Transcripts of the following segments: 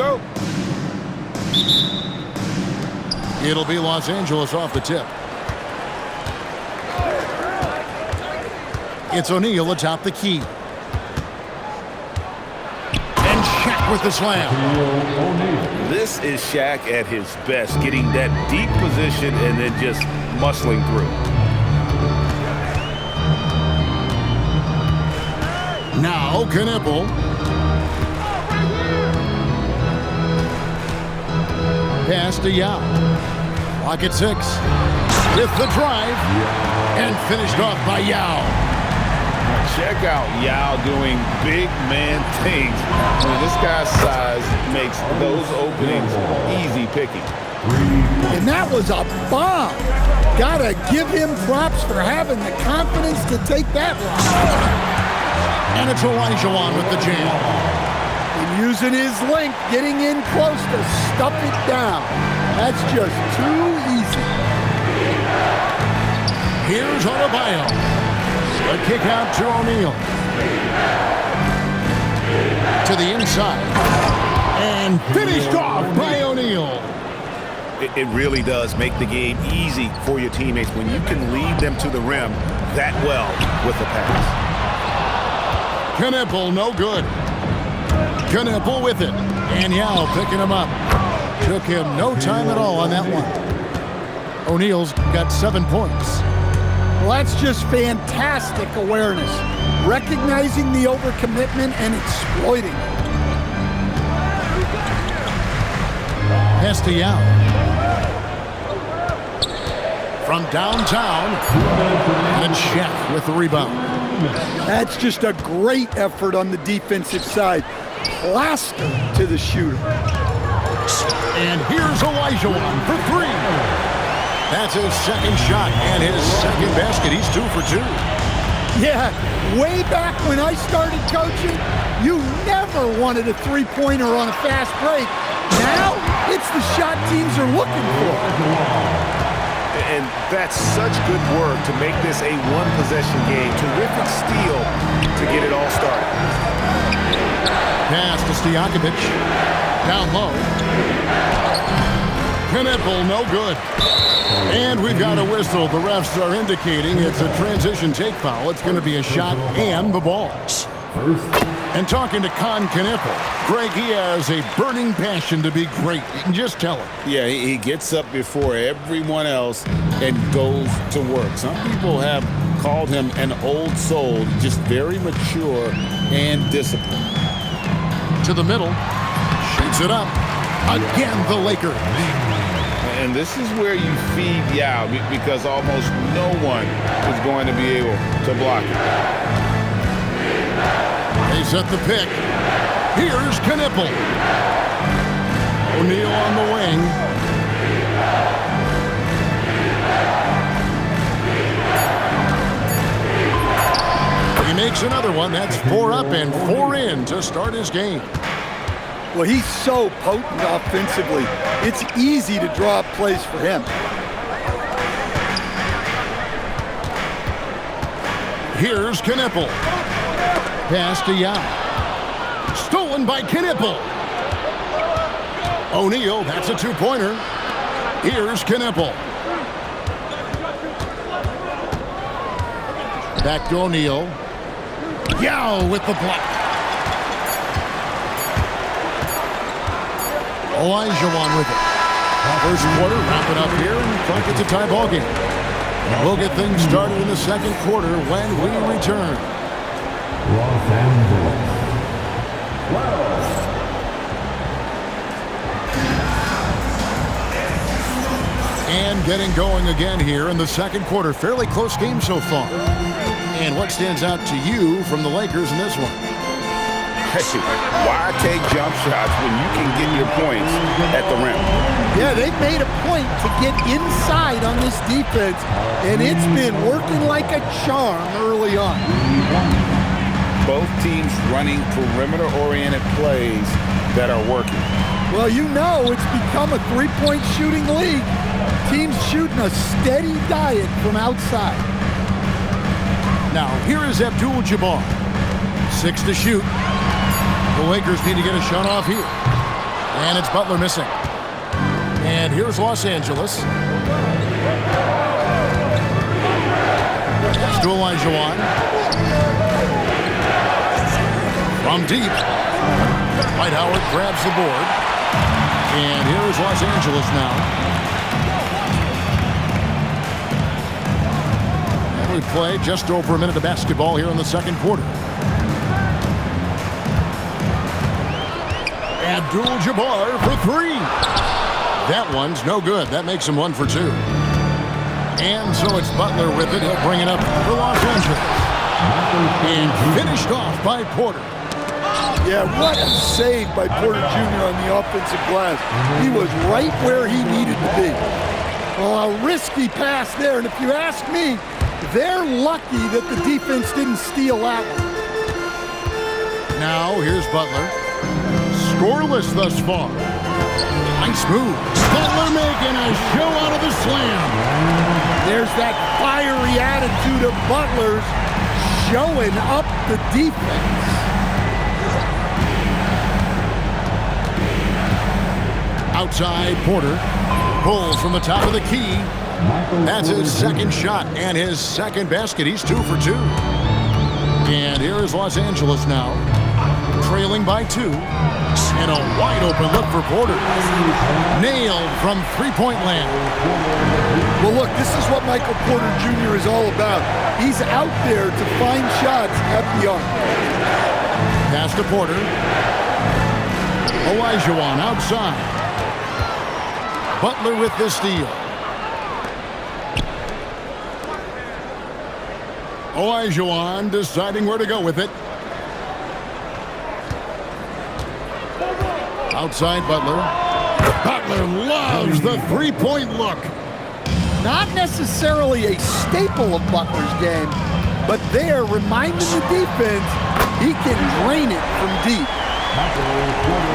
go. It'll be Los Angeles off the tip. It's O'Neal atop the key. And Shaq with the slam. This is Shaq at his best, getting that deep position and then just muscling through. Now Knipple. Pass to Yao. Clock at 6. With the drive. And finished off by Yao. Check out Yao doing big man things. I mean, this guy's size makes those openings easy picking. And that was a bomb. Gotta give him props for having the confidence to take that one. And it's Olajuwon with the jam. And using his length, getting in close to stuff it down. That's just too easy. Here's Adebayo. A kick out to O'Neal. To the inside. And finished off by O'Neal. It really does make the game easy for your teammates when you can lead them to the rim that well with the pass. Knipple, no good. Knipple with it. And Yao picking him up. Took him no time at all on that one. O'Neal's got 7 points. Well, that's just fantastic awareness. Recognizing the overcommitment and exploiting it. Pass to Yao. From downtown. And Shaq with the rebound. That's just a great effort on the defensive side. Plaster to the shooter. And here's Olajuwon for 3. That's his second shot and his second basket. He's 2 for 2. Yeah, way back when I started coaching, you never wanted a three-pointer on a fast break. Now, it's the shot teams are looking for. And that's such good work to make this a one-possession game. Terrific steal to get it all started. Pass to Stojakovic. Down low. Knipple, no good. And we've got a whistle. The refs are indicating it's a transition take foul. It's going to be a shot and the ball. And talking to Con Knipple, Greg, he has a burning passion to be great. You can just tell him. Yeah, he gets up before everyone else and goes to work. Some people have called him an old soul, just very mature and disciplined. To the middle. Shoots it up. Again, the Lakers. And this is where you feed Yao because almost no one is going to be able to block it. They set the pick. Here's Knipple. O'Neal on the wing. He makes another one. That's 4 up and 4 in to start his game. Well, he's so potent offensively. It's easy to draw up plays for him. Here's Knipple. Pass to Yao. Stolen by Knipple. O'Neal, that's a 2-pointer. Here's Knipple. Back to O'Neal. Yao with the block. Olajuwon with it. First quarter wrapping up here, and Clark, it's a tie ball game. We'll get things started in the second quarter when we return. Los Angeles. And getting going again here in the second quarter. Fairly close game so far. And what stands out to you from the Lakers in this one? Hey, why take jump shots when you can get your points at the rim? Yeah, they've made a point to get inside on this defense, and it's been working like a charm early on. Both teams running perimeter-oriented plays that are working. Well, you know it's become a three-point shooting league. Teams shooting a steady diet from outside. Now, here is Abdul-Jabbar. 6 to shoot. The Lakers need to get a shot off here. And it's Butler missing. And here's Los Angeles. To Olajuwon. From deep. Dwight Howard grabs the board. And here is Los Angeles now. And we play just over a minute of basketball here in the second quarter. Abdul-Jabbar for three. That one's no good. That makes him 1 for 2. And so it's Butler with it. He'll bring it up for Los Angeles. And finished off by Porter. Yeah, what a save by Porter Jr. on the offensive glass. He was right where he needed to be. Well, a risky pass there, and if you ask me, they're lucky that the defense didn't steal that one. Now, here's Butler. Scoreless thus far. Nice move. Butler making a show out of the slam. There's that fiery attitude of Butler's showing up the defense. Outside, Porter pulls from the top of the key. That's his second shot and his second basket. He's 2 for 2. And here is Los Angeles now, trailing by 2. And a wide open look for Porter. Nailed from three-point land. Well, look, this is what Michael Porter Jr. is all about. He's out there to find shots at the arc. Pass to Porter. Olajuwon outside. Butler with the steal. Olajuwon deciding where to go with it. Outside Butler. Butler loves the three-point look. Not necessarily a staple of Butler's game, but they're reminding the defense he can drain it from deep.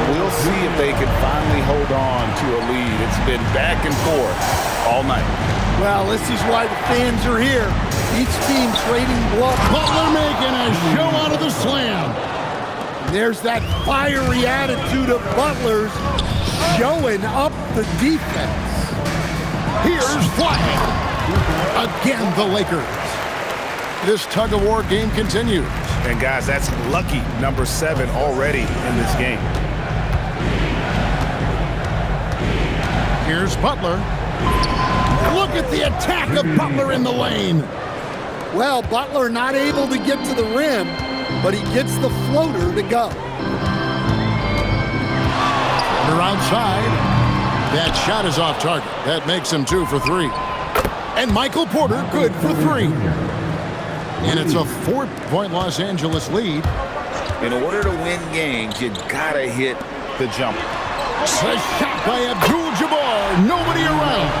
We'll see if they can finally hold on to a lead. It's been back and forth all night. Well, this is why the fans are here. Each team trading blood. Butler making a show out of the slam. There's that fiery attitude of Butler's showing up the defense. Here's flying. Again, the Lakers. This tug-of-war game continues. And guys, that's lucky number 7 already in this game. Here's Butler. Look at the attack of Butler in the lane. Well, Butler not able to get to the rim, but he gets the floater to go. They're outside. That shot is off target. That makes him 2 for 3. And Michael Porter good for 3. And it's a 4-point Los Angeles lead. In order to win games, you gotta hit the jumper. A shot by Abdul-Jabbar. Nobody around.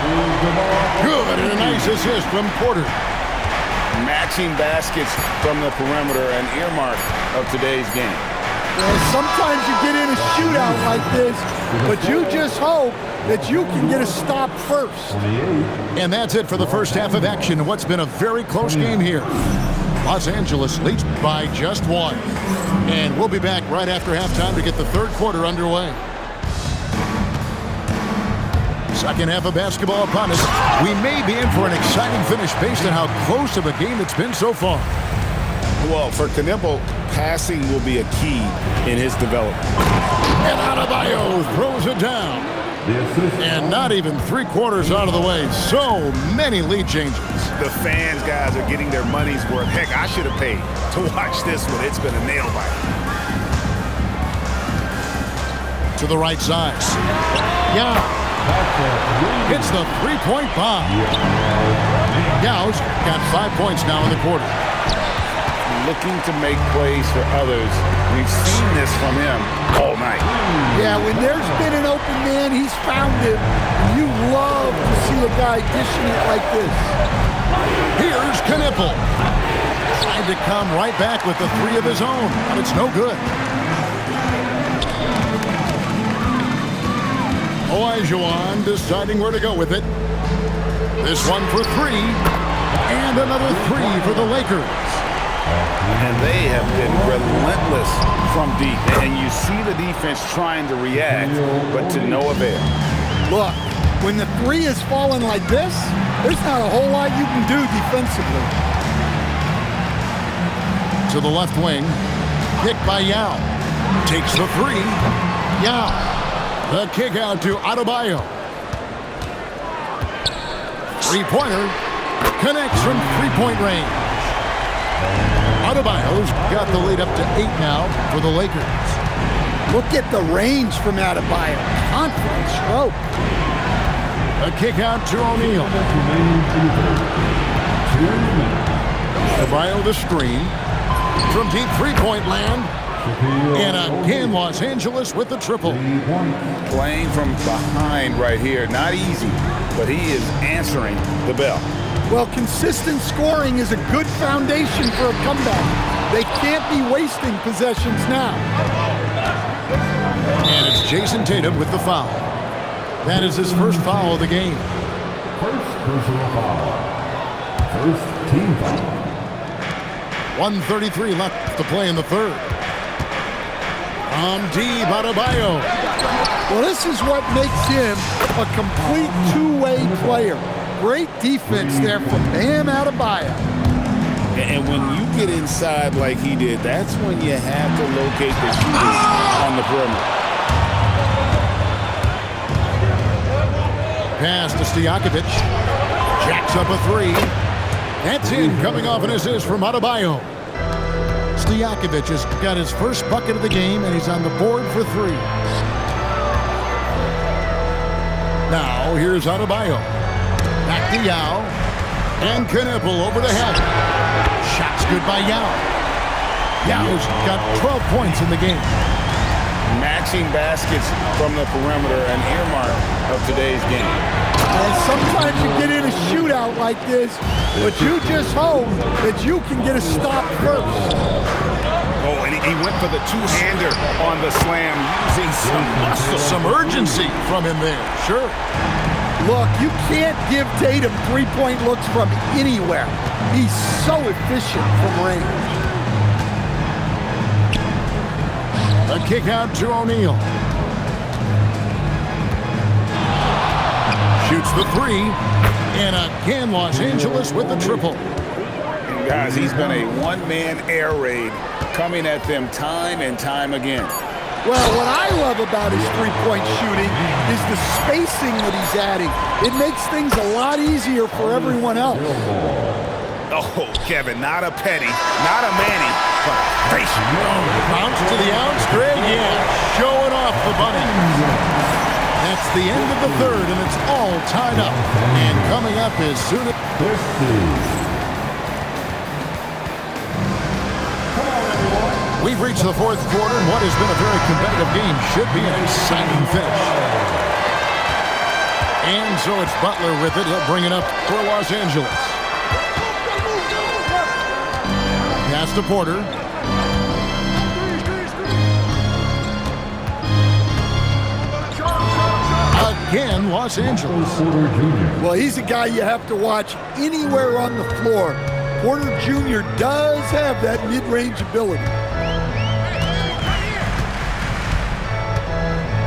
Good, and a nice assist from Porter. Matching baskets from the perimeter, an earmark of today's game. Well, sometimes you get in a shootout like this, but you just hope that you can get a stop first. And that's it for the first half of action in what's been a very close game here. Los Angeles leads by just 1. And we'll be back right after halftime to get the third quarter underway. Second half of basketball upon us. We may be in for an exciting finish based on how close of a game it's been so far. Well, for Knippel, passing will be a key in his development. And Adebayo throws it down. And not even 3/4 out of the way. So many lead changes. The fans, guys, are getting their money's worth. Heck, I should have paid to watch this one. It's been a nail biter. To the right side. Yeah. Hits the three-point bomb. Yau's got 5 points now in the quarter. Looking to make plays for others. We've seen this from him all night. Yeah, when there's been an open man, he's found it. You love to see a guy dishing it like this. Here's Knippel. Trying to come right back with the 3 of his own, but it's no good. Olajuwon deciding where to go with it. This one for 3. And another 3 for the Lakers. And they have been relentless from deep. And you see the defense trying to react, but to no avail. Look, when the three is falling like this, there's not a whole lot you can do defensively. To the left wing. Kick by Yao. Takes the three. Yao. The kick out to Adebayo. Three-pointer. Connects from three-point range. Adebayo's got the lead up to 8 now for the Lakers. Look at the range from Adebayo. Confident stroke. A kick out to O'Neal. Adebayo the screen. From deep three-point land. And again, Los Angeles with the triple. Playing from behind right here. Not easy, but he is answering the bell. Well, consistent scoring is a good foundation for a comeback. They can't be wasting possessions now. And it's Jason Tatum with the foul. That is his first foul of the game. First personal foul. First team foul. 1:33 left to play in the third. deep, Adebayo. Well, this is what makes him a complete two-way player. Great defense there from Bam Adebayo. And when you get inside like he did, that's when you have to locate the shooter on the perimeter. Pass to Stojakovic. Jacks up a three. That's in, coming off an assist from Adebayo. Stojakovic has got his first bucket of the game, and he's on the board for three. Now, here's Adebayo. Back to Yao. And Knueppel over the head. Shot's good by Yao. Yao's got 12 points in the game. Matching baskets from the perimeter, an earmark of today's game. And sometimes you get in a shootout like this, but you just hope that you can get a stop first. Oh, and he went for the two-hander on the slam, using some muscle. Some urgency from him there, sure. Look, you can't give Tatum three-point looks from anywhere. He's so efficient from range. A kick out to O'Neal. Shoots the three. And again, Los Angeles with the triple. And guys, he's been a one-man air raid coming at them time and time again. Well, what I love about his three-point shooting is the spacing that he's adding. It makes things a lot easier for everyone else. Oh, Kevin, not a Petty, not a Manny, but a patient. Bounce to the ounce, Greg. Yeah, showing off the bunny. That's the end of the third, and it's all tied up. And coming up is soon. We've reached the fourth quarter, and what has been a very competitive game should be an exciting finish. And so it's Butler with it. He'll bring it up for Los Angeles. Pass to Porter. Again, Los Angeles. Well, he's a guy you have to watch anywhere on the floor. Porter Jr. does have that mid-range ability.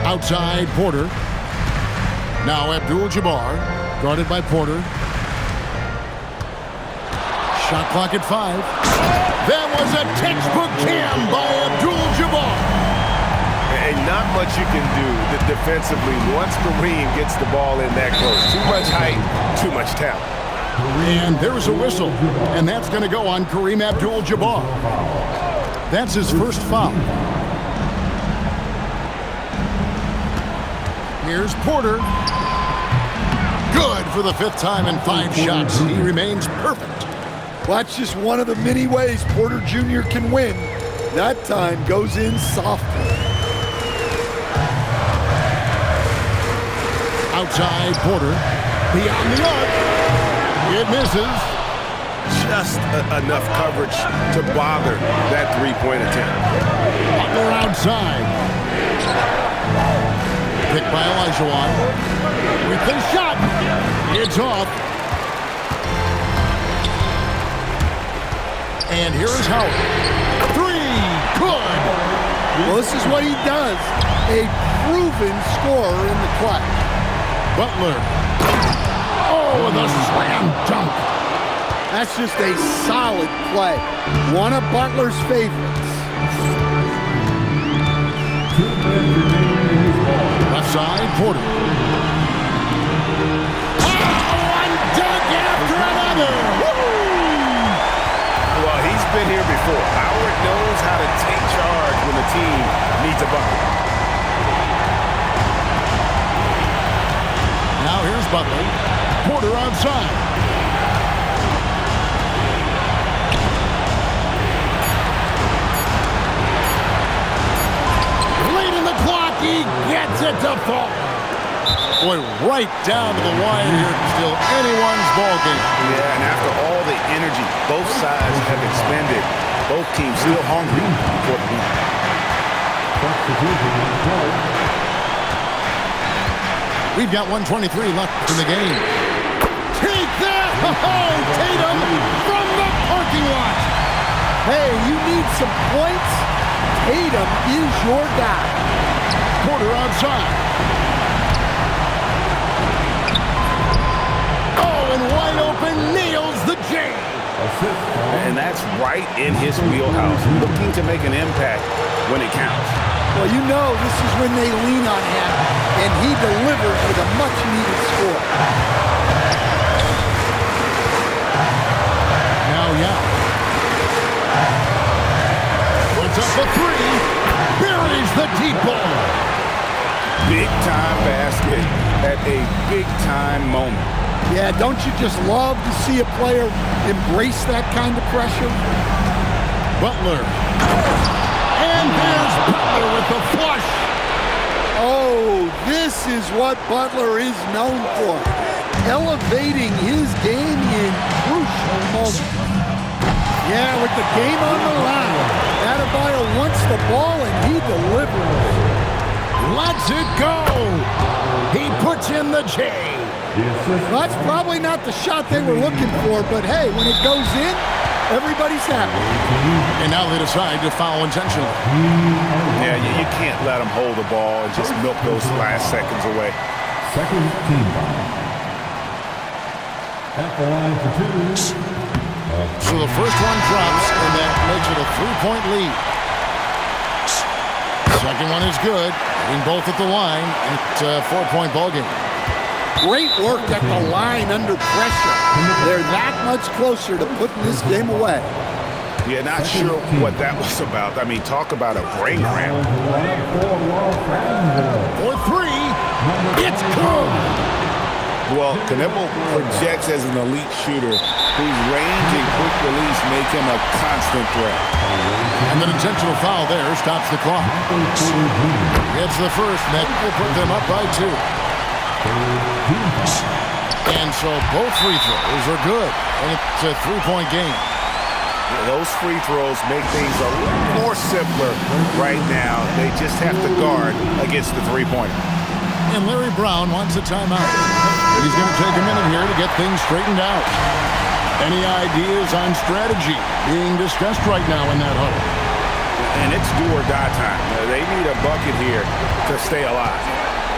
Outside Porter. Now Abdul-Jabbar, guarded by Porter. Shot clock at 5. That was a textbook jam by Abdul-Jabbar. And not much you can do defensively once Kareem gets the ball in that close. Too much height, too much talent. And there's a whistle, and that's going to go on Kareem Abdul-Jabbar. That's his first foul. Here's Porter. Good for the 5th time in 5 shots. He remains perfect. Well, that's just one of the many ways Porter Jr. can win. That time goes in softly. Outside Porter. Beyond the arc. It misses. Just enough coverage to bother that three-point attempt. Butler outside. Picked by Olajuwon. With the shot. It's off. And here is Howard. 3. Good. Well, this is what he does. A proven scorer in the clutch. Butler. Oh, with a slam dunk. That's just a solid play. One of Butler's favorites. Left side, Porter. Oh, one dunk after another. Well, he's been here before. Howard knows how to take charge when the team needs a bucket. Now here's Butler. Porter outside. Late in the clock, he gets it to fall. Boy, right down to the wire here. Still anyone's ball game. Yeah, and after all the energy both sides have expended, both teams still hungry for the win. We've got 1:23 left in the game. Take that! Oh, Tatum from the parking lot. Hey, you need some points? Tatum is your guy. Porter outside. Oh, and wide open, nails the J. And that's right in his wheelhouse, looking to make an impact when it counts. Well, you know this is when they lean on him, and he delivers with a much-needed score. Now, yeah. Puts up a three. Buries the deep ball. Big-time basket at a big-time moment. Yeah, don't you just love to see a player embrace that kind of pressure? Butler. And there's Butler with the flush. Oh, this is what Butler is known for. Elevating his game in crucial moments. Yeah, with the game on the line. Adebayo wants the ball and he delivers. Lets it go. He puts in the J. Well, that's probably not the shot they were looking for, but hey, when it goes in, everybody's happy. And now they decide to foul intentionally. Yeah, you can't let them hold the ball and just milk those last seconds away. Second team foul. At the line for two. So the first one drops, and that makes it a 3-point lead. Second one is good. Hitting both at the line. It's a 4-point ball game. Great work at the line under pressure. They're that much closer to putting this game away. Yeah, not sure what that was about. I mean, talk about a brain cramp. For three, it's good. Well, Knippel projects as an elite shooter whose range and quick release make him a constant threat. And an intentional foul there stops the clock. It's the first, and that will put them up by 2. And so both free throws are good, and it's a 3-point game. Yeah, those free throws make things a little more simpler right now. They just have to guard against the three-pointer. And Larry Brown wants a timeout. He's going to take a minute here to get things straightened out. Any ideas on strategy being discussed right now in that huddle? And it's do or die time. They need a bucket here to stay alive.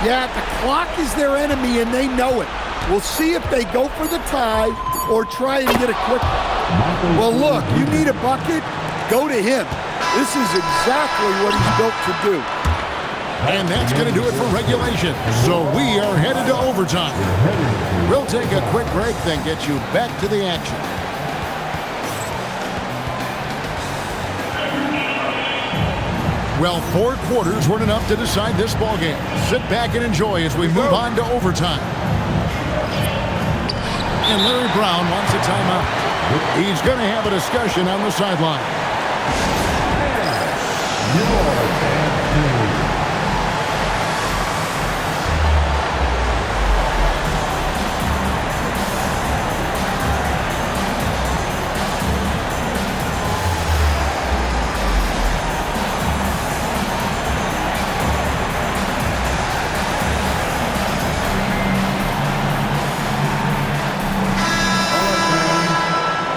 Yeah, the clock is their enemy, and they know it. We'll see if they go for the tie or try and get a quick one. Well, look, you need a bucket, go to him. This is exactly what he's built to do. And that's going to do it for regulation. So we are headed to overtime. We'll take a quick break, then get you back to the action. Well, 4 quarters weren't enough to decide this ballgame. Sit back and enjoy as we move on to overtime. And Larry Brown wants a timeout. He's going to have a discussion on the sideline.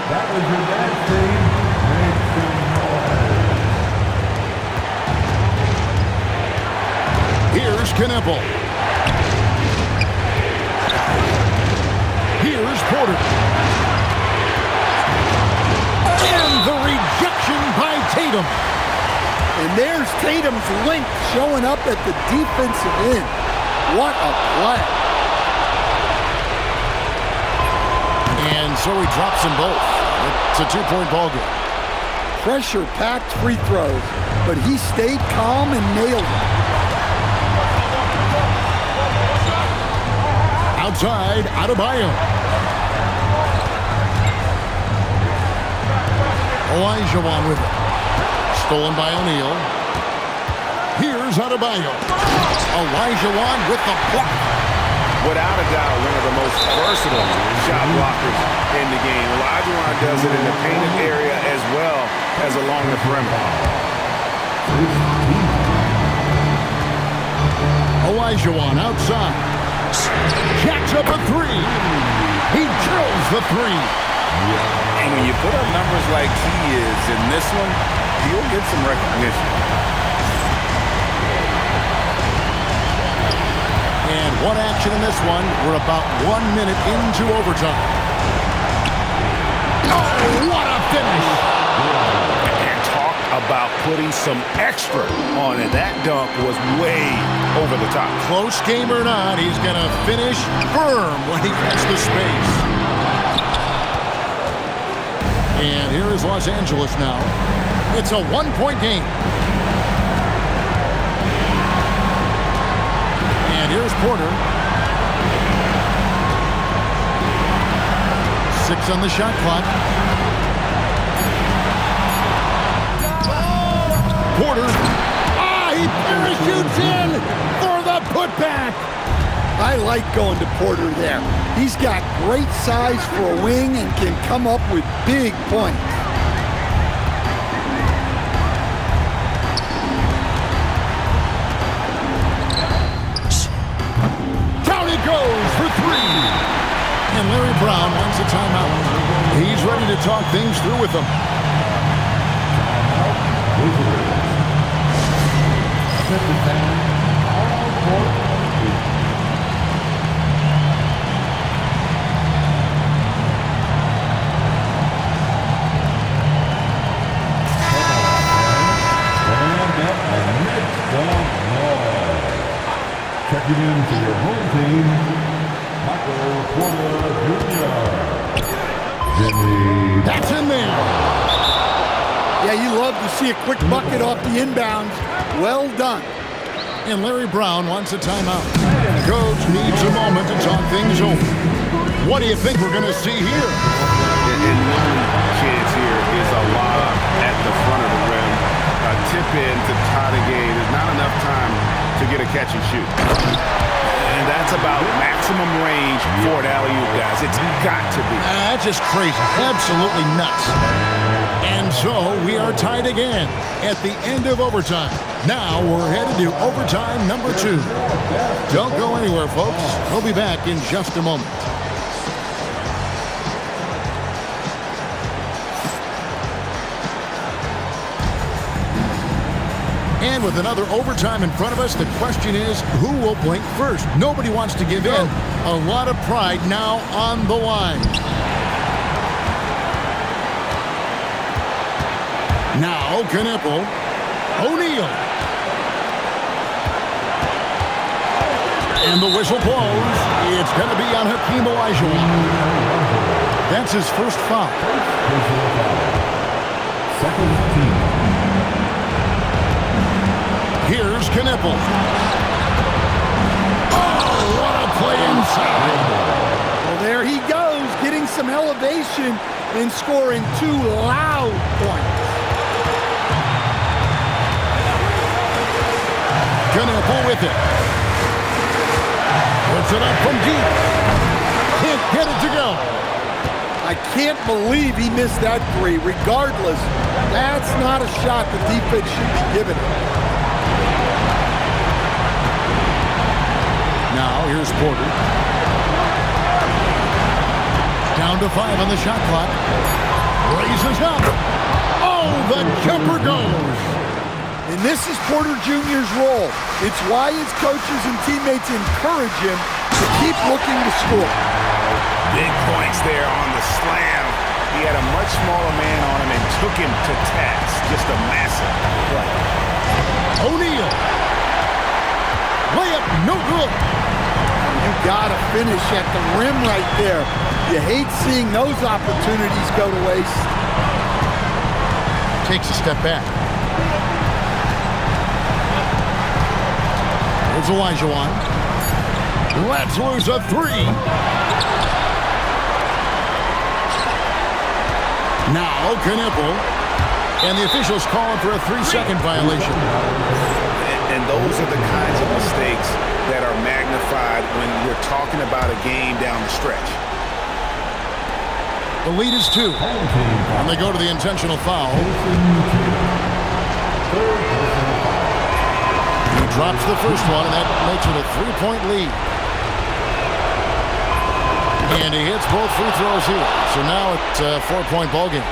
That was your bad team. Knueppel. Here's Porter. And the rejection by Tatum. And there's Tatum's length showing up at the defensive end. What a play. And so he drops them both. It's a two-point ball game. Pressure-packed free throws, but he stayed calm and nailed it. Outside, Adebayo. Olajuwon with it. Stolen by O'Neal. Here's Adebayo. Olajuwon with the block. Without a doubt, one of the most versatile shot blockers in the game. Olajuwon does it in the painted area as well as along the perimeter. Olajuwon outside. Jacks up a three. He drills the three. And when you put up numbers like he is in this one, he'll get some recognition. And one action in this one. We're about 1 minute into overtime. Oh, what a finish! And talk about putting some extra on it. That dunk was way over the top. Close game or not, he's going to finish firm when he gets the space. And here is Los Angeles now. It's a one-point game. And here's Porter. 6 on the shot clock. Porter. He parachutes in for the putback. I like going to Porter there. He's got great size for a wing and can come up with big points. Down he goes for three. And Larry Brown wants a timeout. He's ready to talk things through with them. Checking in for your home team, Michael Porter Jr. Jimmy. That's in there. Yeah, you love to see a quick bucket off the inbounds. Well done. And Larry Brown wants a timeout. Coach needs a moment to talk things over. What do you think we're going to see here? And one chance here is a lob at the front of the rim. A tip in to tie the game. There's not enough time to get a catch and shoot. And that's about maximum range for an alley-oop, guys. It's got to be. That's just crazy. Absolutely nuts. And so we are tied again at the end of overtime. Now we're headed to overtime number 2. Don't go anywhere, folks. We'll be back in just a moment. And with another overtime in front of us, the question is, who will blink first? Nobody wants to give in. A lot of pride now on the line. Now, Knueppel. O'Neal. And the whistle blows. It's going to be on Hakeem Olajuwon. That's his first foul. Second team. Here's Knueppel. Oh, what a play inside. Well, there he goes, getting some elevation and scoring 2 loud points. Knueppel with it. Puts it up from deep. Can't get it to go. I can't believe he missed that 3. Regardless, that's not a shot the defense should be giving him. Now, here's Porter. Down to 5 on the shot clock. Raises up. Oh, the jumper goes. And this is Porter Jr.'s role. It's why his coaches and teammates encourage him to keep looking to score. Big points there on the slam. He had a much smaller man on him and took him to task. Just a massive play. O'Neal. Layup, no good. You got to finish at the rim right there. You hate seeing those opportunities go to waste. Takes a step back. There's Olajuwon. Let's lose a three. Now Knipple. And the officials calling for a 3-second violation. And those are the kinds of mistakes that are magnified when we're talking about a game down the stretch. The lead is 2. And they go to the intentional foul. He drops the first one, and that makes it a 3-point lead. And he hits both free throws here. So now it's a 4-point ball game.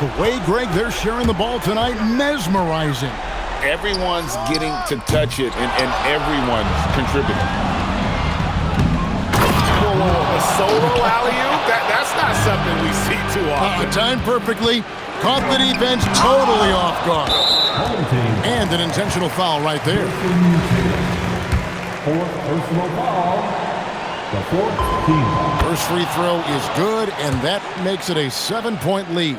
The way, Greg, they're sharing the ball tonight, mesmerizing. Everyone's getting to touch it, and everyone's contributing. A solo alley-oop? That's not something we see too often. Timed perfectly. Caught the defense totally off guard. And an intentional foul right there. Fourth personal foul. The fourth team. First free throw is good, and that makes it a 7-point lead.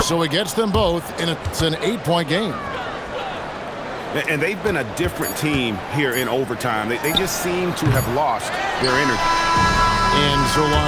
So he gets them both, and it's an 8-point game. And they've been a different team here in overtime. They just seem to have lost their energy. And so lost.